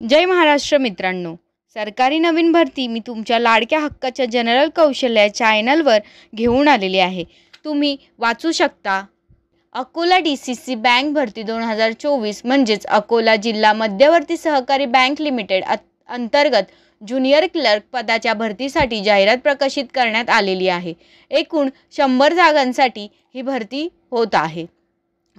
जय महाराष्ट्र मित्रांनो, सरकारी नवीन भरती मी तुमच्या लाडक्या हक्काच्या जनरल कौशल्य चॅनलवर घेऊन आलेली आहे। तुम्ही वाचू शकता। अकोला DCC बँक भरती 2024 म्हणजेच अकोला जिल्हा मध्यवर्ती सहकारी बँक लिमिटेड अंतर्गत ज्युनियर क्लर्क पदाच्या भरतीसाठी जाहिरात प्रकाशित करण्यात आलेली आहे। एकूण 100 जागांसाठी ही भरती होत आहे।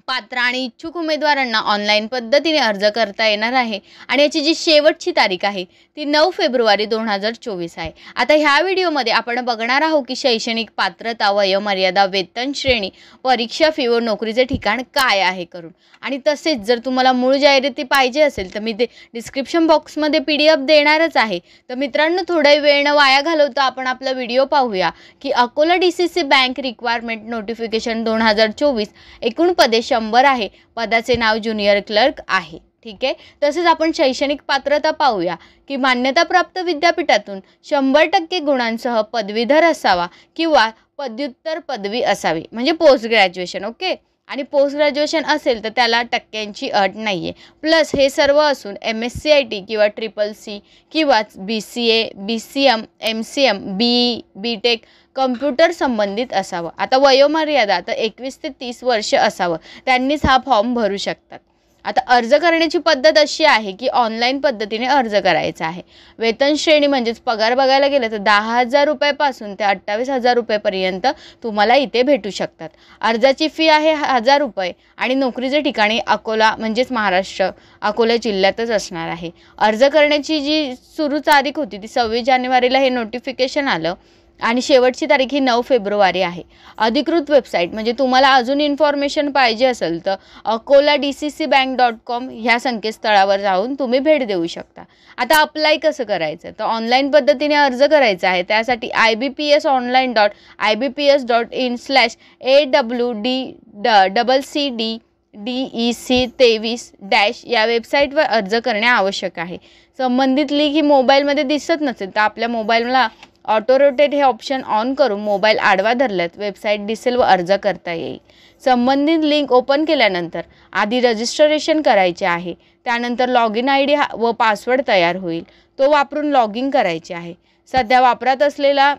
पात्र आणि इच्छुक उमेदवारांना ऑनलाईन पद्धतीने अर्ज करता येणार आहे आणि याची जी शेवटची तारीख आहे ती 9 फेब्रुवारी 2024 आहे। आता ह्या व्हिडिओमध्ये आपण बघणार आहोत की शैक्षणिक पात्रता, वयोमर्यादा, वेतन श्रेणी, परीक्षा फी व नोकरीचे ठिकाण काय आहे करून। आणि तसेच जर तुम्हाला मूळ जाहिराती पाहिजे असेल तर मी ते डिस्क्रिप्शन बॉक्समध्ये PDF देणारच आहे। तर मित्रांनो, थोडा वेळ न वाया घालवता आपण आपला व्हिडिओ पाहूया की Akola DCC bank requirement notification 2024 एकूण पदे 100 आहे। पदाचे नाव ज्युनियर क्लर्क आहे। ठीक आहे। तसेच आपण शैक्षणिक पात्रता पाहूया की मान्यताप्राप्त विद्यापीठातून 100% गुणांसह पदवीधर असावा किंवा पदव्युत्तर पदवी असावी, म्हणजे पोस्ट ग्रॅज्युएशन। ओके। आणि पोस्ट ग्रॅज्युएशन असेल तर त्याला टक्क्यांची अट नाही आहे। प्लस हे सर्व असून MSc किंवा CCC किंवा BCA, BCM, MCM, BE, BTech computer संबंधित असावं। आता वयोमर्यादा तर 21 ते 30 वर्ष असावं, त्यांनीच हा फॉर्म भरू शकतात। आता अर्ज करण्याची पद्धत अशी आहे की ऑनलाईन पद्धतीने अर्ज करायचा आहे। वेतन श्रेणी म्हणजेच पगार बघायला गेलं तर 10,000 रुपयापासून ते 28,000 रुपयापर्यंत तुम्हाला इथे भेटू शकतात। अर्जाची फी आहे 1,000 रुपये आणि नोकरीचे ठिकाणी अकोला म्हणजेच महाराष्ट्र अकोला जिल्ह्यातच असणार आहे। अर्ज करण्याची जी सुरू तारीख होती ती 26 जानेवारीला हे नोटिफिकेशन आलं आणि शेवटची तारीख ही 9 फेब्रुवारी आहे। अधिकृत वेबसाईट म्हणजे तुम्हाला अजून इन्फॉर्मेशन पाहिजे असेल तर akoladccbank.com ह्या संकेतस्थळावर जाऊन तुम्ही भेट देऊ शकता। आता अप्लाय कसं करायचं तर ऑनलाईन पद्धतीने अर्ज करायचा आहे। त्यासाठी ibpsonline.ibps.in/awdcdec23- या वेबसाईटवर अर्ज करणे आवश्यक आहे। संबंधित लिंक ही मोबाईलमध्ये दिसत नसेल तर आपल्या मोबाईलला ऑटो रोटेट हे ऑप्शन ऑन करून मोबाईल आडवा धरल्यात वेबसाईट दिसेल व अर्ज करता येईल। संबंधित लिंक ओपन केल्यानंतर आधी रजिस्ट्रेशन करायचे आहे। त्यानंतर लॉगिन ID व पासवर्ड तयार होईल, तो वापरून लॉगिन करायचे आहे। सध्या वापरात असलेला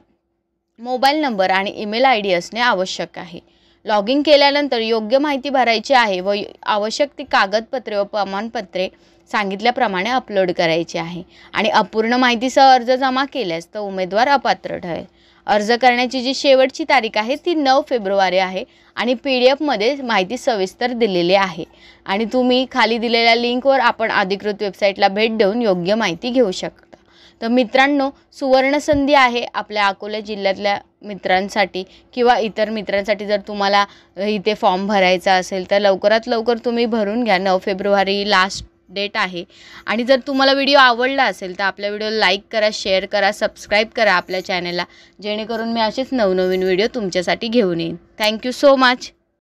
मोबाईल नंबर आणि ईमेल ID असणे आवश्यक आहे। लॉगिन केल्यानंतर योग्य माहिती भरायची आहे व आवश्यक ती कागदपत्रे व प्रमाणपत्रे सांगितल्याप्रमाणे अपलोड करायची आहे आणि अपूर्ण माहितीसह अर्ज जमा केल्यास तर उमेदवार अपात्र ठरेल। अर्ज करण्याची जी शेवटची तारीख आहे ती 9 फेब्रुवारी आहे आणि PDF मध्ये माहिती सविस्तर दिलेली आहे आणि तुम्ही खाली दिलेल्या लिंकवर आपण अधिकृत वेबसाईटला भेट देऊन योग्य माहिती घेऊ शकता। तर मित्रांनो, सुवर्ण संधी आहे आपल्या अकोला जिल्ह्यातल्या मित्रांसाठी किंवा इतर मित्रांसाठी। जर तुम्हाला इथे फॉर्म भरायचा असेल तर लवकरात लवकर तुम्ही भरून घ्या। 9 फेब्रुवारी लास्ट डेट आहे। आणि जर तुम्हाला व्हिडिओ आवडला असेल तर आपल्या व्हिडिओला लाईक करा, शेअर करा, सबस्क्राईब करा आपल्या चॅनलला, जेणेकरून मी असेच नवनवीन व्हिडिओ तुमच्यासाठी घेऊन येईन। Thank you so much.